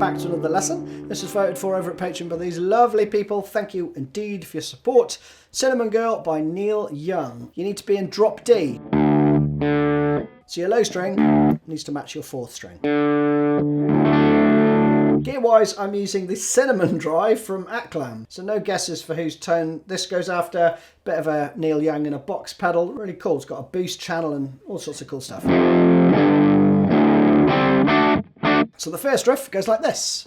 back to another lesson. This was voted for over at Patreon by these lovely people. Thank you indeed for your support. Cinnamon Girl by Neil Young. You need to be in drop D. So your low string needs to match your fourth string. Gear-wise, I'm using the Cinnamon Drive from Aklam. So no guesses for whose tone this goes after. Bit of a Neil Young and a box pedal. Really cool. It's got a boost channel and all sorts of cool stuff. So the first riff goes like this.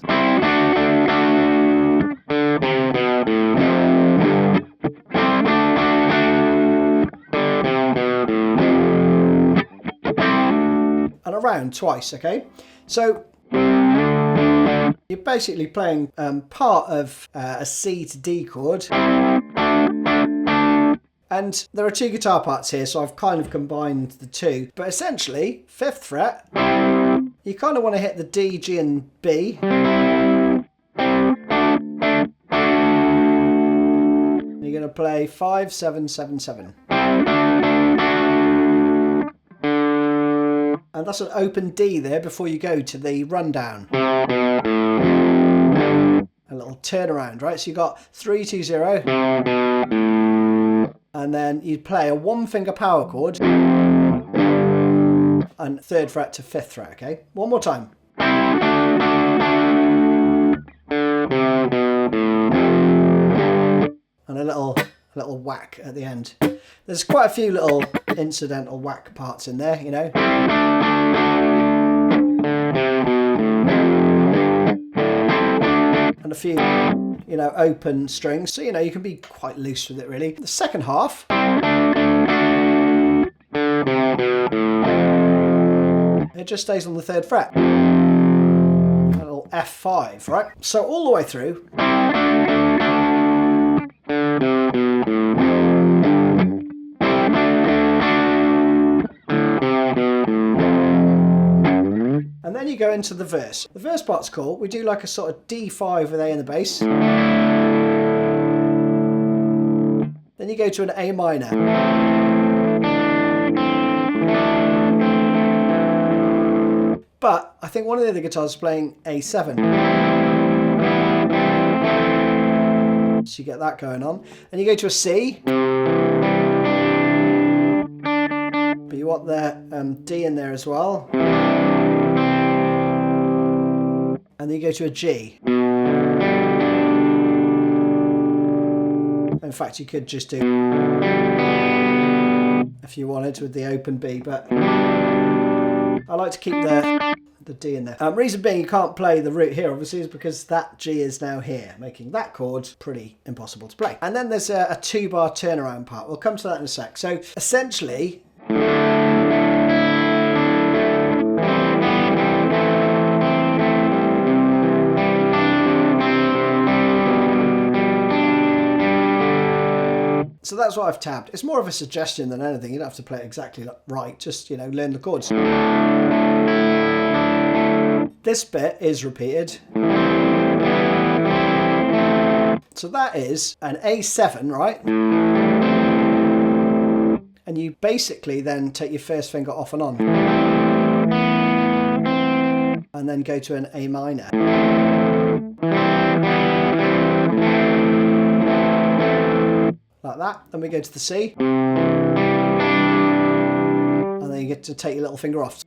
And around twice, okay? So you're basically playing part of a C to D chord. And there are two guitar parts here, so I've kind of combined the two. But essentially, 5th fret, you kind of want to hit the D, G and B. And you're going to play 5, 7, 7, 7. And that's an open D there before you go to the rundown. A little turnaround, right? So you got 3, 2, 0. And then you play a 1-finger power chord. And 3rd fret to 5th fret, okay? One more time. And a little whack at the end. There's quite a few little incidental whack parts in there, you know. And a few, you know, open strings. So, you know, you can be quite loose with it, really. The second half, it just stays on the 3rd fret. A little F5, right? So all the way through. And then you go into the verse. The verse part's cool. We do like a sort of D5 with A in the bass. Then you go to an A minor. But I think one of the other guitars is playing A7. So you get that going on. And you go to a C. But you want the D in there as well. And then you go to a G. In fact, you could just do, if you wanted, with the open B, but I like to keep the D in there. Reason being you can't play the root here, obviously, is because that G is now here, making that chord pretty impossible to play. And then there's a 2-bar turnaround part. We'll come to that in a sec. So essentially, so that's what I've tabbed. It's more of a suggestion than anything. You don't have to play it exactly right. Just, you know, learn the chords. This bit is repeated. So that is an A7, right? And you basically then take your first finger off and on. And then go to an A minor. Like that. Then we go to the C. And then you get to take your little finger off.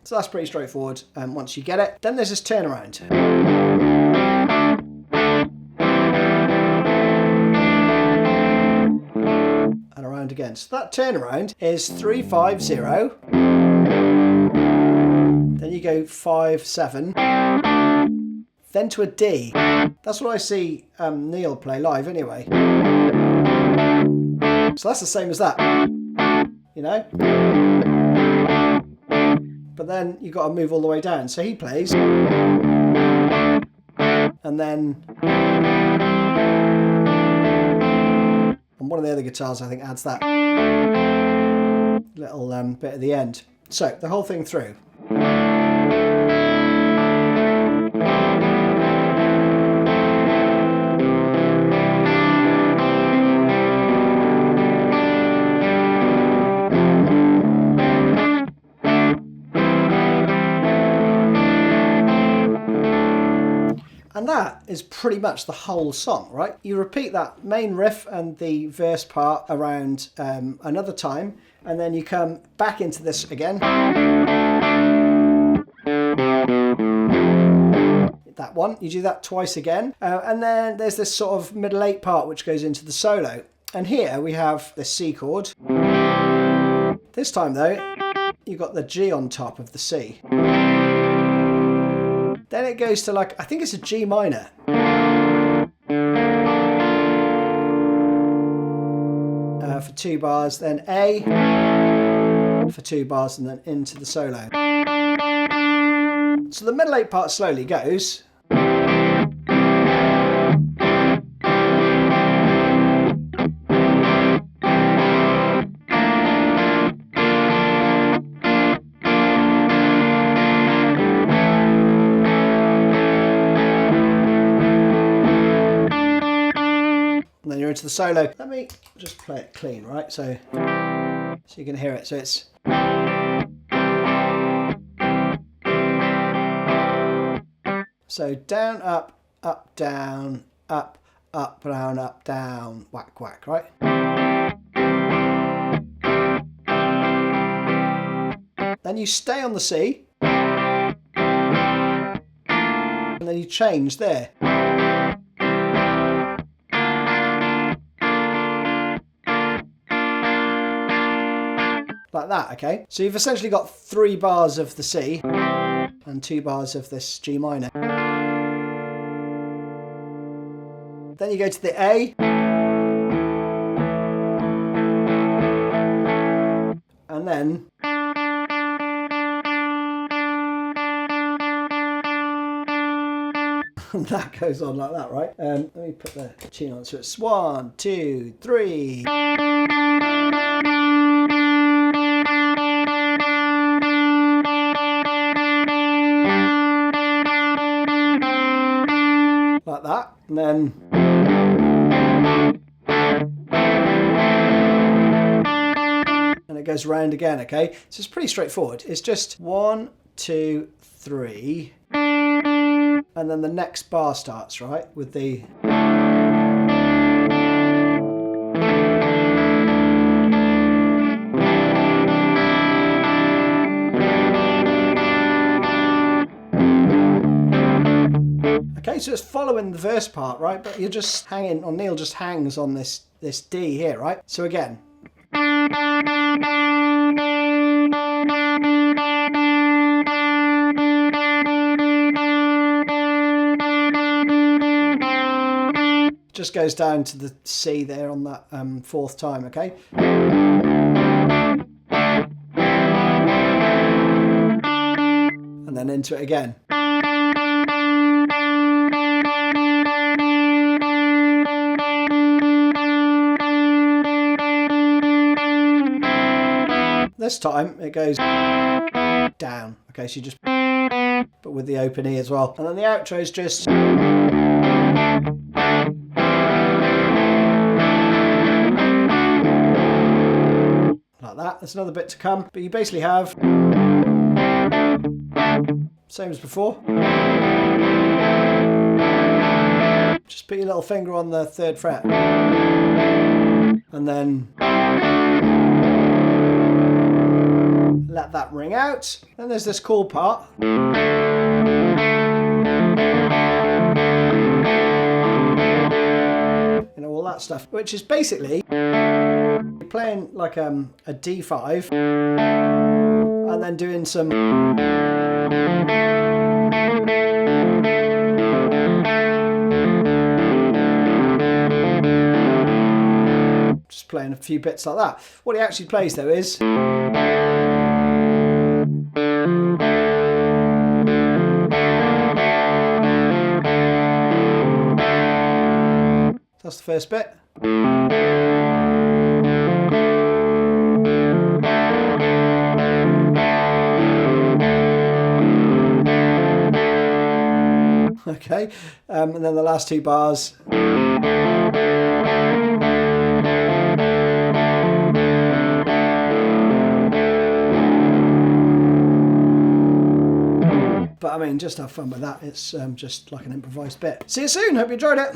So that's pretty straightforward once you get it. Then there's this turnaround. And around again. So that turnaround is 3, 5, 0. Then you go 5, 7. Then to a D. That's what I see Neil play live anyway. So that's the same as that. You know? But then you've got to move all the way down. So he plays. And then... and one of the other guitars, I think, adds that little bit at the end. So the whole thing through. that is pretty much the whole song, right? You repeat that main riff and the verse part around another time, and then you come back into this again. That one, you do that twice again, and then there's this sort of middle 8 part which goes into the solo. And here we have the C chord. This time though, you've got the G on top of the C. Then it goes to like, I think it's a G minor. For 2 bars, then A for 2 bars, and then into the solo. So the middle 8 part slowly goes. And then you're into the solo. Let me just play it clean, right? So you can hear it. So it's... So down, up, down, up, down, whack, whack, right? Then you stay on the C. And then you change there. Like that, okay? So you've essentially got 3 bars of the C and 2 bars of this G minor. Then you go to the A. And then... and that goes on like that, right? Let me put the tune on. So it's 1, 2, 3... like that, and then and it goes round again, okay? So it's pretty straightforward. It's just 1, 2, 3, and then the next bar starts, right, with the... Okay, so it's following the verse part, right? But you're just hanging, or Neil just hangs on this D here, right? So again. Just goes down to the C there on that 4th time, okay? And then into it again. This time it goes down. Okay, so you just... but with the open E as well. And then the outro is just... like that. There's another bit to come. But you basically have... same as before. Just put your little finger on the 3rd fret. And then... let that ring out. Then there's this chord part. You know, all that stuff, which is basically playing like a D5 and then doing some... just playing a few bits like that. What he actually plays though is... that's the first bit. Okay, and then the last 2 bars. But I mean, just have fun with that. It's just like an improvised bit. See you soon. Hope you enjoyed it.